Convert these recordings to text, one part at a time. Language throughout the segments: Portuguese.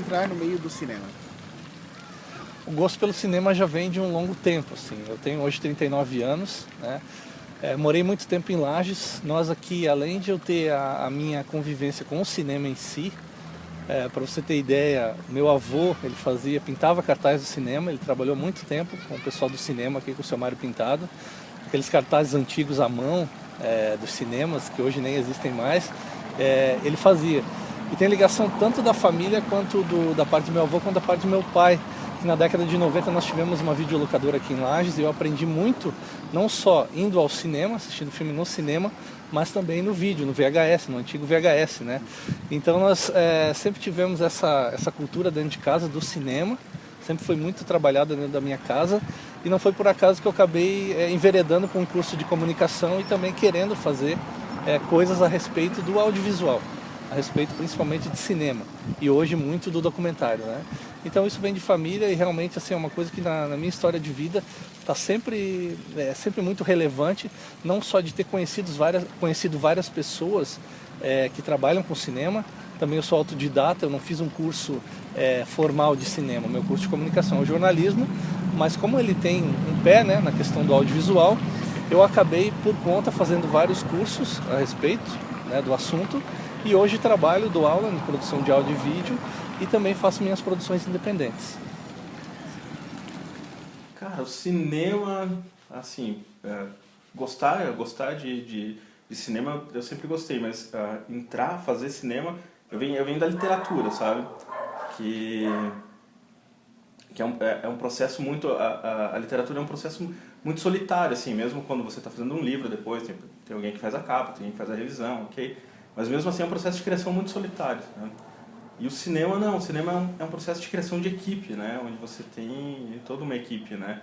entrar no meio do cinema? O gosto pelo cinema já vem de um longo tempo, assim. Eu tenho hoje 39 anos, né? Morei muito tempo em Lages. Nós aqui, além de eu ter a minha convivência com o cinema em si, para você ter ideia, meu avô, ele pintava cartazes do cinema, ele trabalhou muito tempo com o pessoal do cinema aqui, com o seu Mário Pintado, aqueles cartazes antigos à mão, dos cinemas, que hoje nem existem mais, ele fazia. E tem ligação tanto da família quanto da parte do meu avô, quanto da parte do meu pai, que na década de 90 nós tivemos uma videolocadora aqui em Lages e eu aprendi muito, não só indo ao cinema, assistindo filme no cinema, mas também no vídeo, no VHS, no antigo VHS, né? Então nós sempre tivemos essa cultura dentro de casa do cinema, sempre foi muito trabalhada dentro da minha casa e não foi por acaso que eu acabei enveredando com um curso de comunicação e também querendo fazer coisas a respeito do audiovisual, a respeito principalmente de cinema e hoje muito do documentário, né? Então isso vem de família e realmente assim, é uma coisa que na minha história de vida está sempre muito relevante, não só de ter conhecido várias pessoas que trabalham com cinema, também eu sou autodidata, eu não fiz um curso formal de cinema, meu curso de comunicação é jornalismo, mas como ele tem um pé, né, na questão do audiovisual, eu acabei por conta fazendo vários cursos a respeito, né, do assunto e hoje trabalho, dou aula em produção de áudio e vídeo e também faço minhas produções independentes. Cara, o cinema, assim, gostar de cinema eu sempre gostei, mas fazer cinema, eu venho da literatura, sabe? Que é um processo muito, a literatura é um processo muito solitário, assim, mesmo quando você está fazendo um livro depois, tem alguém que faz a capa, tem alguém que faz a revisão, ok? Mas mesmo assim é um processo de criação muito solitário, né? E o cinema não, o cinema é um processo de criação de equipe, né? Onde você tem toda uma equipe, né?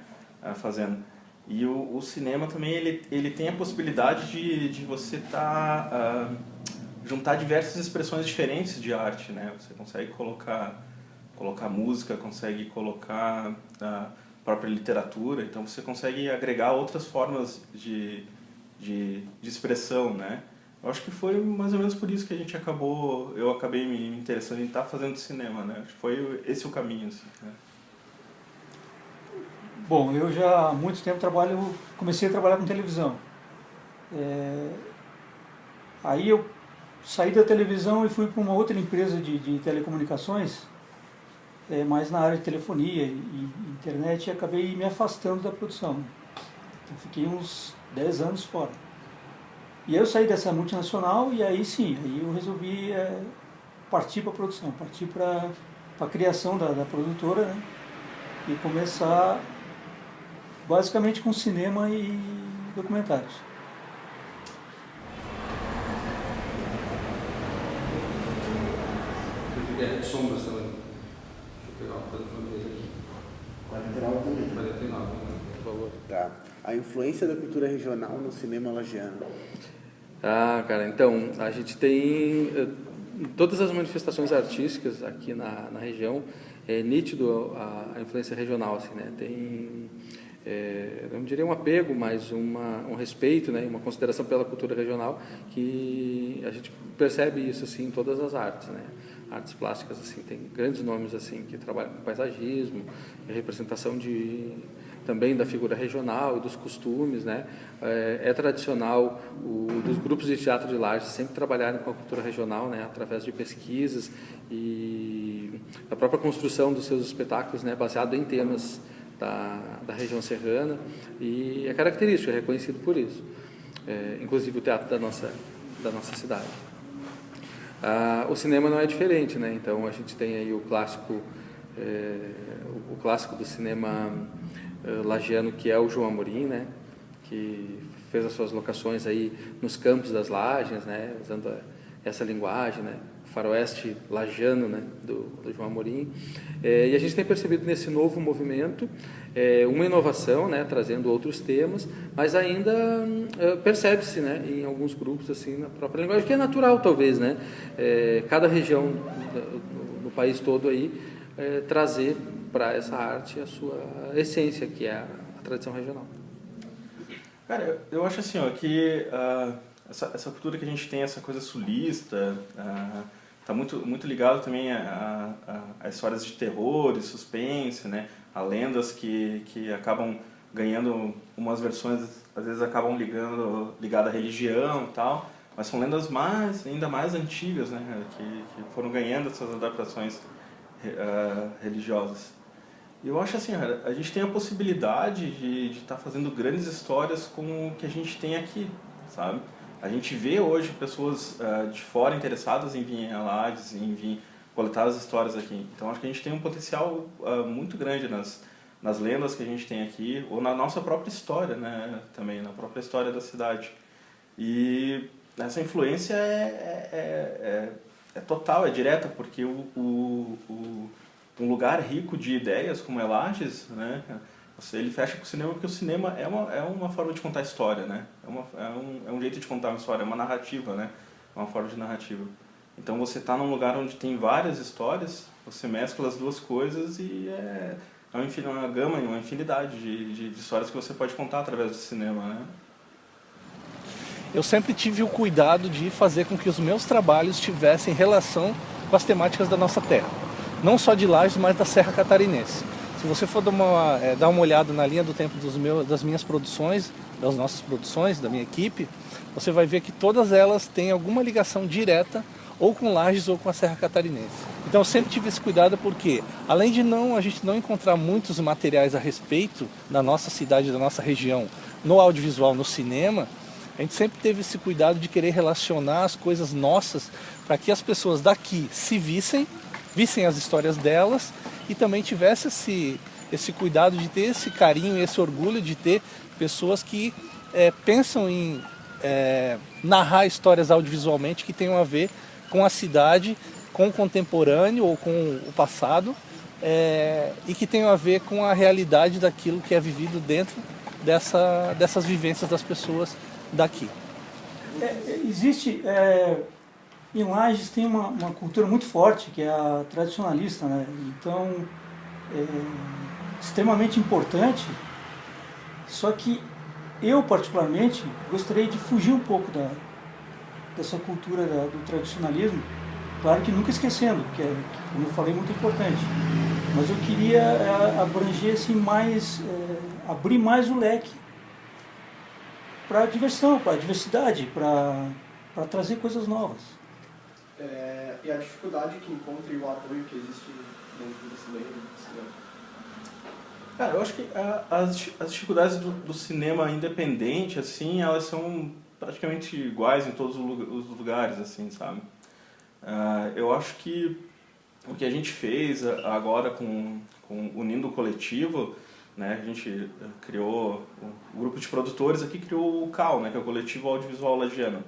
Fazendo. E o cinema também, ele tem a possibilidade de você juntar diversas expressões diferentes de arte, né? Você consegue colocar música, consegue colocar a própria literatura, então você consegue agregar outras formas de expressão, né? Eu acho que foi mais ou menos por isso que eu acabei me interessando em estar fazendo cinema, né? Acho que foi esse o caminho, assim, né? Bom, eu já há muito tempo comecei a trabalhar com televisão. Aí eu saí da televisão e fui para uma outra empresa de telecomunicações, mais na área de telefonia e internet, e acabei me afastando da produção. Então fiquei uns 10 anos fora. E aí eu saí dessa multinacional e aí sim, aí eu resolvi partir para a produção, partir para a criação da produtora, né? E começar basicamente com cinema e documentários. Guerra de Sombras também. Deixa eu pegar o telefone dele aqui. 49 também. 49, né? Por favor. Tá. A influência da cultura regional no cinema lagiano. Cara, então, a gente tem todas as manifestações artísticas aqui na região, é nítido a influência regional, assim, né? Tem, eu não diria um apego, mas um respeito, né? Uma consideração pela cultura regional, que a gente percebe isso, assim, em todas as artes, né? Artes plásticas, assim, tem grandes nomes, assim, que trabalham com paisagismo, representação também da figura regional e dos costumes, né? É tradicional dos grupos de teatro de Lages sempre trabalharem com a cultura regional, né? Através de pesquisas e a própria construção dos seus espetáculos, né? Baseado em temas da região serrana, e é característico, é reconhecido por isso. Inclusive o teatro da nossa cidade. O cinema não é diferente, né? Então a gente tem aí o clássico do cinema lagiano, que é o João Amorim, né? Que fez as suas locações aí nos campos das Lajes, né? Usando essa linguagem, né? Faroeste lagiano, né? do João Amorim. E a gente tem percebido nesse novo movimento uma inovação, né? Trazendo outros temas, mas ainda percebe-se, né? Em alguns grupos, assim, na própria linguagem, que é natural, talvez, né? Cada região no país todo aí trazer para essa arte a sua essência, que é a tradição regional. Cara, eu acho assim, ó, que essa cultura que a gente tem, essa coisa sulista, está muito ligado também a histórias de terror e suspense, né? A lendas que acabam ganhando umas versões, às vezes acabam ligada à religião e tal, mas são lendas ainda mais antigas, né? Que foram ganhando essas adaptações religiosas. E eu acho assim, a gente tem a possibilidade de estar fazendo grandes histórias com o que a gente tem aqui, sabe? A gente vê hoje pessoas de fora interessadas em vir em Lages, em vir coletar as histórias aqui. Então acho que a gente tem um potencial muito grande nas lendas que a gente tem aqui, ou na nossa própria história, né? Também, na própria história da cidade. E essa influência é total, é direta, porque um lugar rico de ideias como é Lages, né? Ele fecha com o cinema porque o cinema é uma forma de contar história, né? É um jeito de contar uma história, é uma narrativa, né? É uma forma de narrativa. Então você está num lugar onde tem várias histórias, você mescla as duas coisas e é uma gama, uma infinidade de histórias que você pode contar através do cinema, né? Eu sempre tive o cuidado de fazer com que os meus trabalhos tivessem relação com as temáticas da nossa terra. Não só de Lages, mas da Serra Catarinense. Se você for dar uma olhada na linha do tempo das minhas produções, das nossas produções, da minha equipe, você vai ver que todas elas têm alguma ligação direta ou com Lages ou com a Serra Catarinense. Então eu sempre tive esse cuidado porque, além de a gente não encontrar muitos materiais a respeito da nossa cidade, da nossa região, no audiovisual, no cinema, a gente sempre teve esse cuidado de querer relacionar as coisas nossas para que as pessoas daqui se vissem as histórias delas e também tivesse esse cuidado de ter esse carinho e esse orgulho de ter pessoas que pensam em narrar histórias audiovisualmente que tenham a ver com a cidade, com o contemporâneo ou com o passado e que tenham a ver com a realidade daquilo que é vivido dentro dessas vivências das pessoas daqui. Existe... Em Lages tem uma cultura muito forte, que é a tradicionalista, né? Então, é extremamente importante, só que eu, particularmente, gostaria de fugir um pouco dessa cultura do tradicionalismo, claro que nunca esquecendo, que como eu falei, muito importante, mas eu queria abranger assim, abrir mais o leque para a diversão, para a diversidade, para trazer coisas novas. E a dificuldade que encontra e o apoio que existe dentro desse meio do cinema? Cara, eu acho que as dificuldades do cinema independente, assim, elas são praticamente iguais em todos os lugares, assim, sabe? Eu acho que o que a gente fez agora unindo o coletivo, né, a gente criou, o grupo de produtores aqui criou o CAL, né, que é o Coletivo Audiovisual Lagiano.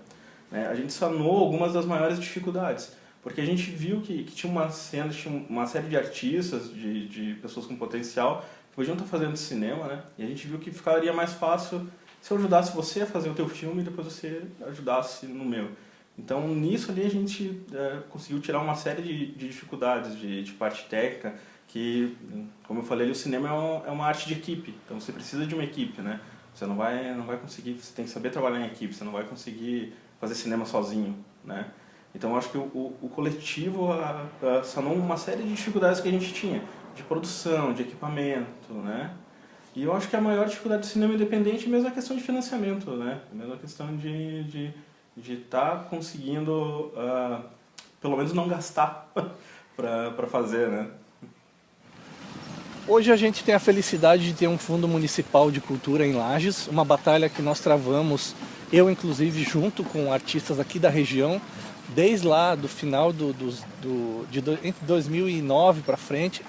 A gente sanou algumas das maiores dificuldades, porque a gente viu que tinha uma série de artistas, de pessoas com potencial, que podiam estar fazendo cinema, né? E a gente viu que ficaria mais fácil se eu ajudasse você a fazer o teu filme e depois você ajudasse no meu. Então, nisso ali a gente conseguiu tirar uma série de dificuldades de parte técnica, que, como eu falei, o cinema é uma arte de equipe, então você precisa de uma equipe, né? Você não vai conseguir, você tem que saber trabalhar em equipe, você não vai conseguir fazer cinema sozinho, né? Então eu acho que o coletivo sanou uma série de dificuldades que a gente tinha, de produção, de equipamento, né? E eu acho que a maior dificuldade do cinema independente é mesmo a questão de financiamento, né? Mesmo a questão de estar conseguindo, pelo menos não gastar para fazer, né? Hoje a gente tem a felicidade de ter um Fundo Municipal de Cultura em Lages, uma batalha que nós travamos, eu inclusive junto com artistas aqui da região, desde lá do final entre 2009 para frente,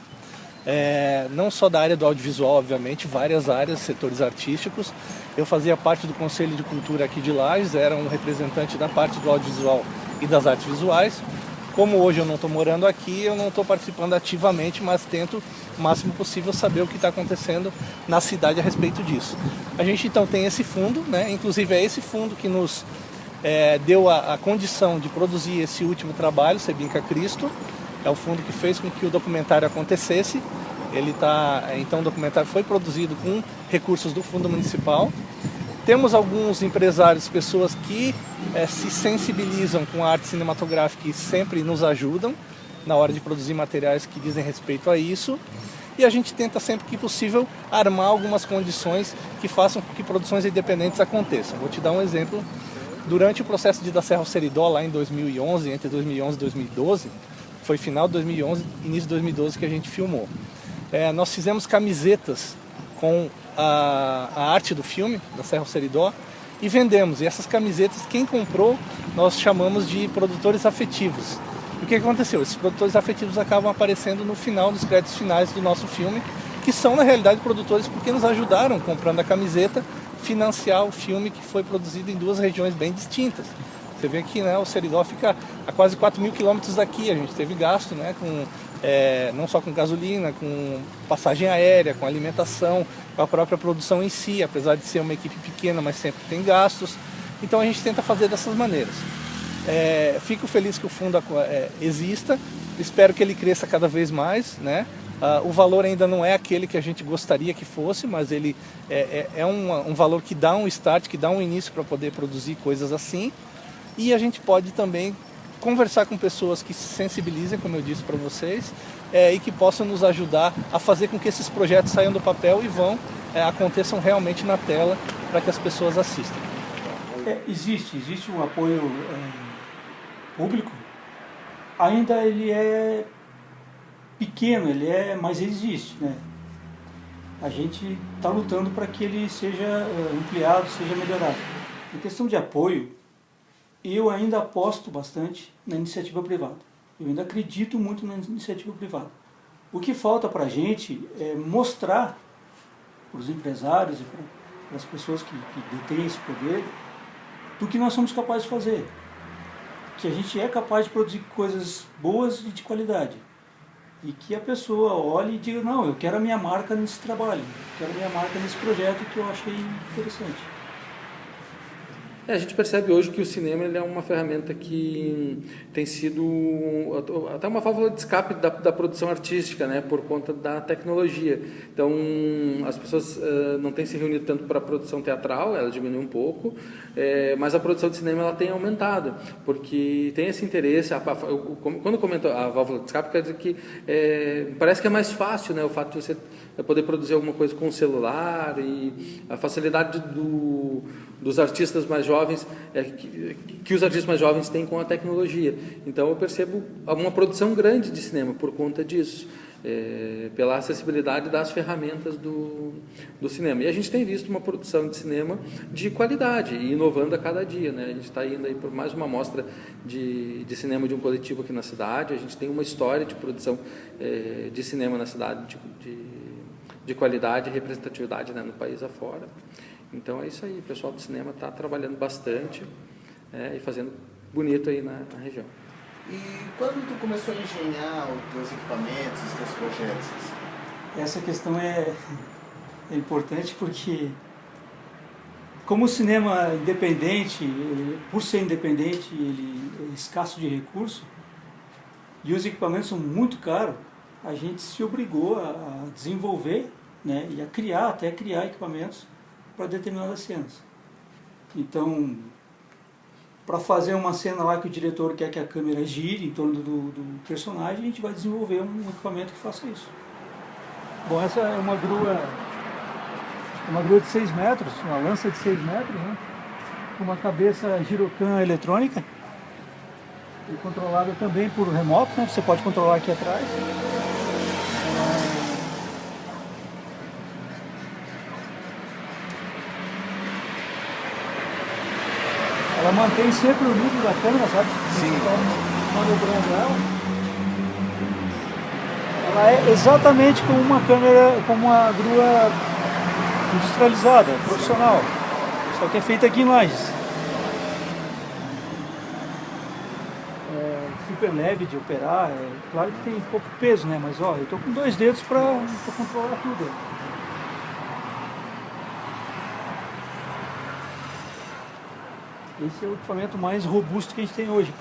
não só da área do audiovisual, obviamente, várias áreas, setores artísticos. Eu fazia parte do Conselho de Cultura aqui de Lages, era um representante da parte do audiovisual e das artes visuais. Como hoje eu não estou morando aqui, eu não estou participando ativamente, mas tento o máximo possível saber o que está acontecendo na cidade a respeito disso. A gente então tem esse fundo, né? Inclusive é esse fundo que nos deu a condição de produzir esse último trabalho, Sebinca Cristo. É o fundo que fez com que o documentário acontecesse. Então o documentário foi produzido com recursos do Fundo Municipal. Temos alguns empresários, pessoas que se sensibilizam com a arte cinematográfica e sempre nos ajudam na hora de produzir materiais que dizem respeito a isso. E a gente tenta sempre que possível armar algumas condições que façam com que produções independentes aconteçam. Vou te dar um exemplo. Durante o processo de Da Serra ao Seridó, lá em 2011, entre 2011 e 2012, foi final de 2011, início de 2012 que a gente filmou. Nós fizemos camisetas com a arte do filme, Da Serra ao Seridó, e vendemos. E essas camisetas, quem comprou, nós chamamos de produtores afetivos. O que aconteceu? Esses produtores afetivos acabam aparecendo no final, nos créditos finais do nosso filme, que são, na realidade, produtores porque nos ajudaram, comprando a camiseta, financiar o filme que foi produzido em 2 regiões bem distintas. Você vê que, né, o Seridó fica a quase 4.000 quilômetros daqui. A gente teve gasto, né, não só com gasolina, com passagem aérea, com alimentação, com a própria produção em si, apesar de ser uma equipe pequena, mas sempre tem gastos. Então a gente tenta fazer dessas maneiras. Fico feliz que o fundo exista, espero que ele cresça cada vez mais, né? O valor ainda não é aquele que a gente gostaria que fosse, mas ele é um valor que dá um start, que dá um início para poder produzir coisas assim. E a gente pode também conversar com pessoas que se sensibilizem, como eu disse para vocês, e que possam nos ajudar a fazer com que esses projetos saiam do papel e aconteçam realmente na tela para que as pessoas assistam. Existe um apoio público, ainda ele é pequeno, mas ele existe, né? A gente está lutando para que ele seja ampliado, seja melhorado. Em questão de apoio, eu ainda aposto bastante na iniciativa privada. Eu ainda acredito muito na iniciativa privada. O que falta para a gente é mostrar para os empresários e para as pessoas que detêm esse poder do que nós somos capazes de fazer. Que a gente é capaz de produzir coisas boas e de qualidade. E que a pessoa olhe e diga, não, eu quero a minha marca nesse trabalho, eu quero a minha marca nesse projeto que eu achei interessante. A gente percebe hoje que o cinema ele é uma ferramenta que tem sido até uma válvula de escape da produção artística, né, por conta da tecnologia. Então, as pessoas não têm se reunido tanto para a produção teatral, ela diminuiu um pouco, mas a produção de cinema ela tem aumentado, porque tem esse interesse. Quando eu comento a válvula de escape, quer dizer que parece que é mais fácil, né, o fato de você poder produzir alguma coisa com o celular e a facilidade dos artistas mais jovens, que os artistas mais jovens têm com a tecnologia. Então eu percebo uma produção grande de cinema por conta disso, pela acessibilidade das ferramentas do cinema. E a gente tem visto uma produção de cinema de qualidade, e inovando a cada dia, né? A gente está indo aí por mais uma mostra de cinema de um coletivo aqui na cidade. A gente tem uma história de produção de cinema na cidade de qualidade e representatividade, né, no país afora. Então é isso aí, o pessoal do cinema está trabalhando bastante e fazendo bonito aí na região. E quando tu começou a engenhar os teus equipamentos, os teus projetos? Essa questão é importante porque, como o cinema independente, por ser independente, ele é escasso de recurso, e os equipamentos são muito caros, a gente se obrigou a desenvolver, né, e a criar equipamentos para determinadas cenas. Então, para fazer uma cena lá que o diretor quer que a câmera gire em torno do personagem, a gente vai desenvolver um equipamento que faça isso. Bom, essa é uma grua de 6 metros, uma lança de 6 metros, né, com uma cabeça Girocan eletrônica, e controlada também por remoto, né, você pode controlar aqui atrás. Ela mantém sempre o nível da câmera, sabe? Sim. Manobrando ela. Ela é exatamente como uma câmera, como uma grua industrializada, profissional. Só que é feita aqui em Lages. É super leve de operar. Claro que tem pouco peso, né? Mas ó, eu tô com 2 dedos para controlar tudo. Esse é o equipamento mais robusto que a gente tem hoje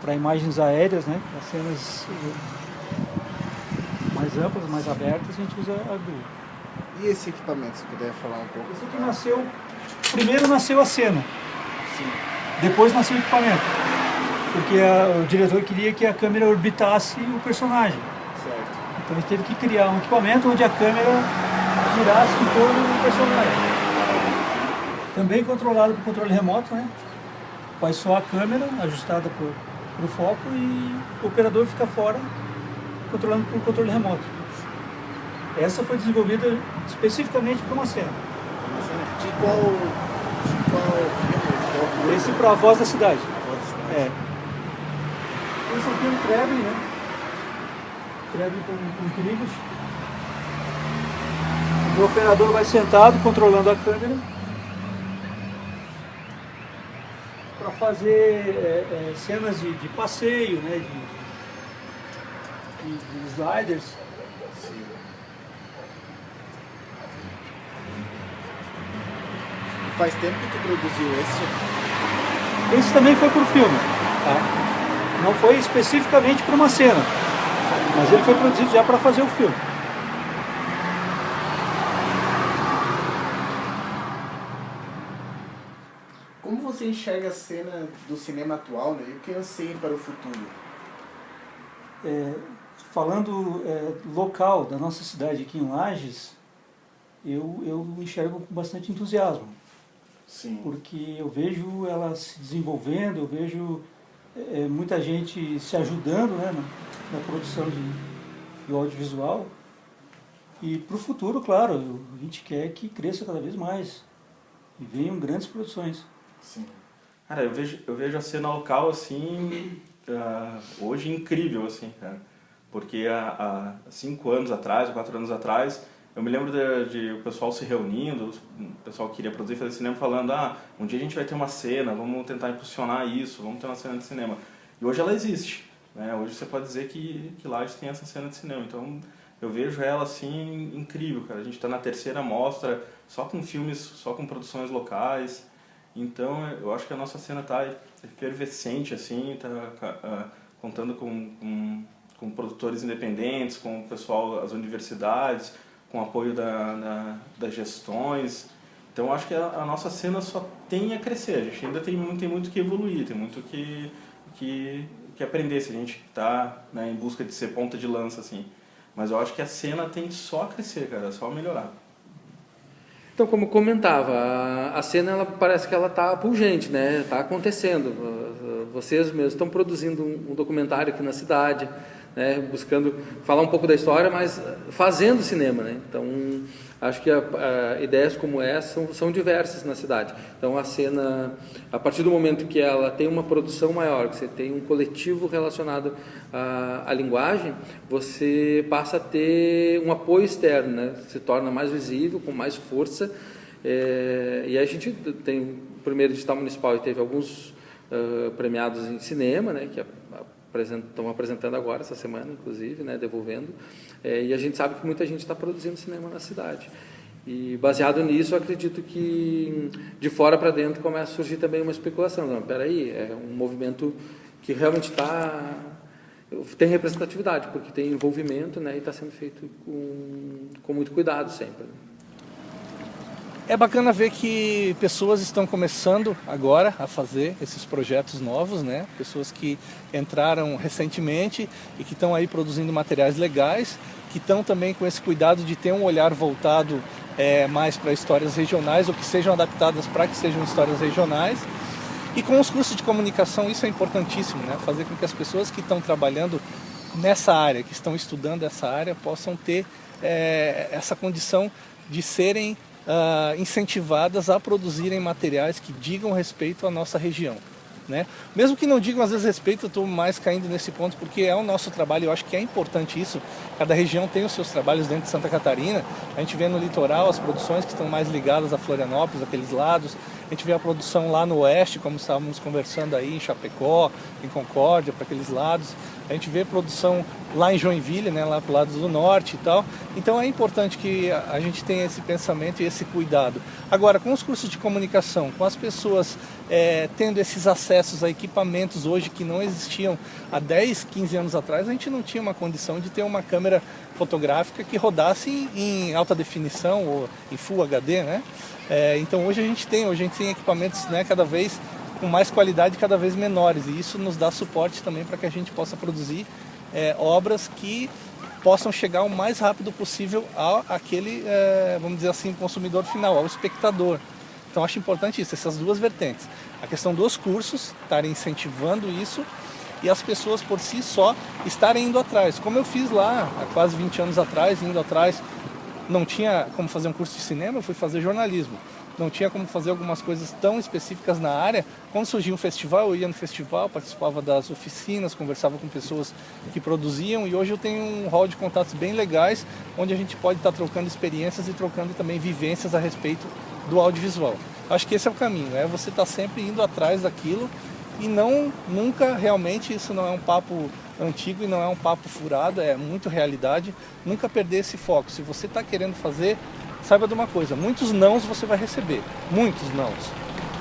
para imagens aéreas, né? Para cenas mais amplas, mais abertas, a gente usa a grua. E esse equipamento, se puder falar um pouco? Esse aqui nasceu primeiro nasceu a cena, depois nasceu o equipamento, porque o diretor queria que a câmera orbitasse o personagem. Certo. Então ele teve que criar um equipamento onde a câmera girasse em torno do personagem. Também controlado por controle remoto, né? Faz só a câmera ajustada para o foco e o operador fica fora controlando por controle remoto. Essa foi desenvolvida especificamente para uma cena. De qual filme? Esse para a Voz da Cidade. Voz da Cidade. É. Esse aqui é um Treble, né? Treble com trigos. O operador vai sentado controlando a câmera para fazer cenas de passeio, né? De sliders. Faz tempo que tu produziu esse? Esse também foi para o filme, tá? Não foi especificamente para uma cena, mas ele foi produzido já para fazer o filme. Como você enxerga a cena do cinema atual, né? E o que anseia para o futuro? Falando local da nossa cidade aqui em Lages, eu enxergo com bastante entusiasmo. Sim. Porque eu vejo ela se desenvolvendo, eu vejo muita gente se ajudando, né, na produção de audiovisual. E para o futuro, claro, a gente quer que cresça cada vez mais e venham grandes produções. Sim. Cara, eu vejo a cena local assim, hoje incrível, assim, cara. Porque há 5 anos atrás, 4 anos atrás, eu me lembro de o pessoal se reunindo, o pessoal que queria produzir, fazer cinema, falando, um dia a gente vai ter uma cena, vamos tentar impulsionar isso, vamos ter uma cena de cinema. E hoje ela existe, né? Hoje você pode dizer que Lages tem essa cena de cinema. Então, eu vejo ela, assim, incrível, cara. A gente está na 3ª mostra, só com filmes, só com produções locais. Então, eu acho que a nossa cena está efervescente, assim, está contando com produtores independentes, com o pessoal, as universidades, com o apoio das gestões. Então, acho que a nossa cena só tem a crescer. A gente ainda tem muito que evoluir, tem muito que aprender, se a gente está, né, em busca de ser ponta de lança, assim. Mas eu acho que a cena tem só a crescer, cara, só melhorar. Então, como eu comentava, a cena ela parece que ela está pungente, né? Está acontecendo. Vocês mesmos estão produzindo um documentário aqui na cidade, né? Buscando falar um pouco da história, mas fazendo cinema, né? Então, acho que ideias como essa são diversas na cidade. Então, a cena, a partir do momento que ela tem uma produção maior, que você tem um coletivo relacionado à linguagem, você passa a ter um apoio externo, né? Se torna mais visível, com mais força. E a gente tem o primeiro edital municipal e teve alguns premiados em cinema, né? Que estão apresentando agora, essa semana, inclusive, né, devolvendo. E a gente sabe que muita gente está produzindo cinema na cidade. E, baseado nisso, eu acredito que, de fora para dentro, começa a surgir também uma especulação. Não, peraí, é um movimento que realmente tem representatividade, porque tem envolvimento, né, e está sendo feito com muito cuidado sempre. É bacana ver que pessoas estão começando agora a fazer esses projetos novos, né? Pessoas que entraram recentemente e que estão aí produzindo materiais legais, que estão também com esse cuidado de ter um olhar voltado mais para histórias regionais, ou que sejam adaptadas para que sejam histórias regionais. E com os cursos de comunicação isso é importantíssimo, né? Fazer com que as pessoas que estão trabalhando nessa área, que estão estudando essa área, possam ter essa condição de serem incentivadas a produzirem materiais que digam respeito à nossa região, né? Mesmo que não digam às vezes respeito, eu estou mais caindo nesse ponto porque é o nosso trabalho. Eu acho que é importante isso. Cada região tem os seus trabalhos dentro de Santa Catarina. A gente vê no litoral as produções que estão mais ligadas a Florianópolis, aqueles lados. A gente vê a produção lá no oeste, como estávamos conversando aí, em Chapecó, em Concórdia, para aqueles lados. A gente vê produção lá em Joinville, né, lá para o lado do norte e tal. Então é importante que a gente tenha esse pensamento e esse cuidado. Agora, com os cursos de comunicação, com as pessoas tendo esses acessos a equipamentos hoje que não existiam há 10, 15 anos atrás, a gente não tinha uma condição de ter uma câmera fotográfica que rodasse em alta definição ou em Full HD, né? Então hoje a gente tem equipamentos, né, cada vez com mais qualidade, cada vez menores, e isso nos dá suporte também para que a gente possa produzir obras que possam chegar o mais rápido possível àquele, vamos dizer assim, consumidor final, ao espectador. Então acho importante isso, essas duas vertentes. A questão dos cursos, estarem incentivando isso, e as pessoas por si só estarem indo atrás. Como eu fiz lá há quase 20 anos atrás, indo atrás, não tinha como fazer um curso de cinema, eu fui fazer jornalismo. Não tinha como fazer algumas coisas tão específicas na área. Quando surgia um festival, eu ia no festival, participava das oficinas, conversava com pessoas que produziam, e hoje eu tenho um hall de contatos bem legais, onde a gente pode estar trocando experiências e trocando também vivências a respeito do audiovisual. Acho que esse é o caminho, você estar sempre indo atrás daquilo e nunca realmente, isso não é um papo antigo e não é um papo furado, é muito realidade, nunca perder esse foco. Se você está querendo fazer, saiba de uma coisa, muitos nãos você vai receber, muitos nãos,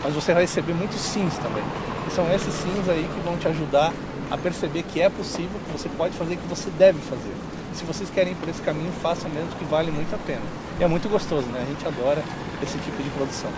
mas você vai receber muitos sims também. E são esses sims aí que vão te ajudar a perceber que é possível, que você pode fazer, que você deve fazer. E se vocês querem ir por esse caminho, façam mesmo, que vale muito a pena. E é muito gostoso, né? A gente adora esse tipo de produção.